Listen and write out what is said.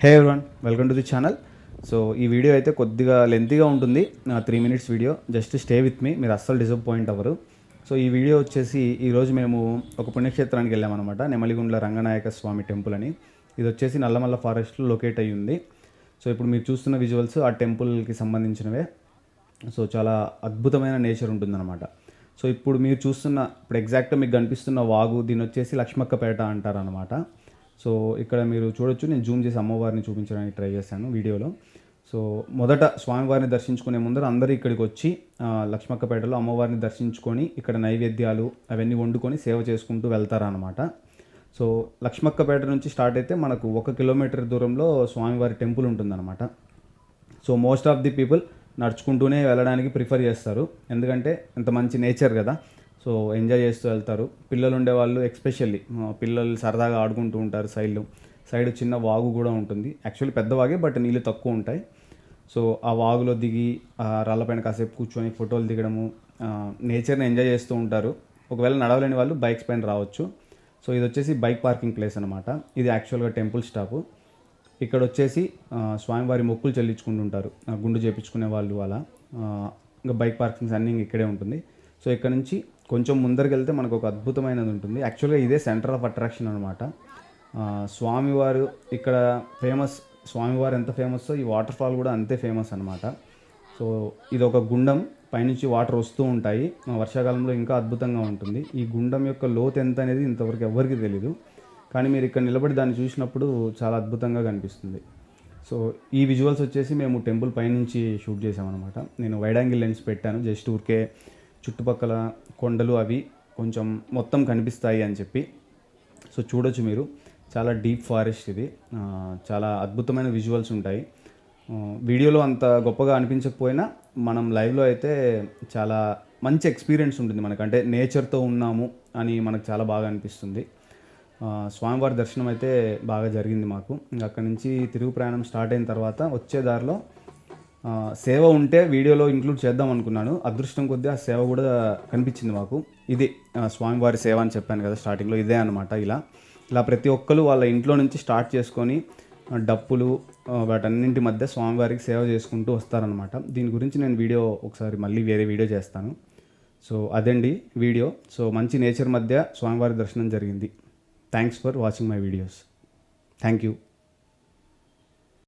Hey everyone, welcome to the channel. So ఈ video అయితే కొద్దిగా లెంతీగా ఉంటుంది, 3 minutes video. Just stay with me, మీరు అస్సలు డిసప్పాయింట్ అవ్వరు. సో ఈ వీడియో వచ్చేసి ఈరోజు మేము ఒక పుణ్యక్షేత్రానికి వెళ్ళామన్నమాట, నెమలిగుండ్ల రంగనాయక స్వామి టెంపుల్ అని. ఇది వచ్చేసి నల్లమల్ల ఫారెస్ట్లో లొకేట్ అయ్యి ఉంది. సో ఇప్పుడు మీరు చూస్తున్న విజువల్స్ ఆ టెంపుల్కి సంబంధించినవే. సో చాలా అద్భుతమైన నేచర్ ఉంటుందన్నమాట. సో ఇప్పుడు మీరు చూస్తున్న, ఇప్పుడు ఎగ్జాక్ట్గా మీకు కనిపిస్తున్న వాగు, దీని వచ్చేసి లక్ష్మక్కపేట అంటారనమాట. సో ఇక్కడ మీరు చూడొచ్చు, నేను జూమ్ చేసి అమ్మవారిని చూపించడానికి ట్రై చేశాను వీడియోలో. సో మొదట స్వామివారిని దర్శించుకునే ముందర అందరూ ఇక్కడికి వచ్చి లక్ష్మక్కపేటలో అమ్మవారిని దర్శించుకొని ఇక్కడ నైవేద్యాలు అవన్నీ వండుకొని సేవ చేసుకుంటూ వెళ్తారనమాట. సో లక్ష్మక్కపేట నుంచి స్టార్ట్ అయితే మనకు 1 కిలోమీటర్ దూరంలో స్వామివారి టెంపుల్ ఉంటుందన్నమాట. So most of the people నడుచుకుంటూనే వెళ్ళడానికి ప్రిఫర్ చేస్తారు, ఎందుకంటే ఇంత మంచి నేచర్ కదా. సో ఎంజాయ్ చేస్తూ వెళ్తారు. పిల్లలు ఉండేవాళ్ళు ఎక్స్పెషల్లీ, పిల్లలు సరదాగా ఆడుకుంటూ ఉంటారు. సైడ్ చిన్న వాగు కూడా ఉంటుంది. యాక్చువల్లీ పెద్ద వాగే, బట్ నీళ్ళు తక్కువ ఉంటాయి. సో ఆ వాగులో దిగి ఆ రాళ్ళపైన కాసేపు కూర్చొని ఫోటోలు దిగడము, నేచర్ని ఎంజాయ్ చేస్తూ ఉంటారు. ఒకవేళ నడవలేని వాళ్ళు బైక్స్ పైన రావచ్చు. సో ఇది వచ్చేసి బైక్ పార్కింగ్ ప్లేస్ అనమాట. ఇది యాక్చువల్గా టెంపుల్ స్టాప్. ఇక్కడ వచ్చేసి స్వామివారి మొక్కులు చెల్లించుకుంటుంటారు, గుండు చేయించుకునే వాళ్ళు అలా. ఇంకా బైక్ పార్కింగ్స్ అన్నీ ఇక్కడే ఉంటుంది. సో ఇక్కడ నుంచి కొంచెం ముందరికి వెళ్తే మనకు ఒక అద్భుతమైనది ఉంటుంది. యాక్చువల్గా ఇదే సెంటర్ ఆఫ్ అట్రాక్షన్ అనమాట. స్వామివారు ఇక్కడ ఫేమస్. స్వామివారు ఎంత ఫేమస్సో ఈ వాటర్ ఫాల్ కూడా అంతే ఫేమస్ అనమాట. సో ఇది ఒక గుండం, పైనుంచి వాటర్ వస్తూ ఉంటాయి. వర్షాకాలంలో ఇంకా అద్భుతంగా ఉంటుంది. ఈ గుండం యొక్క లోతు ఎంత అనేది ఇంతవరకు ఎవరికి తెలీదు, కానీ మీరు ఇక్కడ నిలబడి దాన్ని చూసినప్పుడు చాలా అద్భుతంగా కనిపిస్తుంది. సో ఈ విజువల్స్ వచ్చేసి మేము టెంపుల్ పైనుంచి షూట్ చేసామన్నమాట. నేను వైడ్ యాంగిల్ లెన్స్ పెట్టాను, జస్ట్ ఊరికే చుట్టుపక్కల కొండలు అవి కొంచెం మొత్తం కనిపిస్తాయి అని చెప్పి. సో చూడొచ్చు మీరు, చాలా డీప్ ఫారెస్ట్ ఇది. చాలా అద్భుతమైన విజువల్స్ ఉంటాయి. వీడియోలో అంత గొప్పగా అనిపించకపోయినా మనం లైవ్లో అయితే చాలా మంచి ఎక్స్పీరియన్స్ ఉంటుంది మనకు. అంటే నేచర్తో ఉన్నాము అని మనకు చాలా బాగా అనిపిస్తుంది. స్వామివారి దర్శనం అయితే బాగా జరిగింది మాకు. ఇంకా అక్కడి నుంచి తిరుగు ప్రయాణం స్టార్ట్ అయిన తర్వాత వచ్చే దారిలో సేవ ఉంటే వీడియోలో ఇంక్లూడ్ చేద్దాం అనుకున్నాను. అదృష్టం కొద్దీ ఆ సేవ కూడా కనిపించింది మాకు. ఇది స్వామివారి సేవ అని చెప్పాను కదా స్టార్టింగ్లో, ఇదే అనమాట. ఇలా ప్రతి ఒక్కరు వాళ్ళ ఇంట్లో నుంచి స్టార్ట్ చేసుకొని డప్పులు వాటన్నింటి మధ్య స్వామివారికి సేవ చేసుకుంటూ వస్తారనమాట. దీని గురించి నేను వీడియో ఒకసారి మళ్ళీ వేరే వీడియో చేస్తాను. సో అదండి వీడియో. సో మంచి నేచర్ మధ్య స్వామివారి దర్శనం జరిగింది. Thanks for watching my videos. Thank you.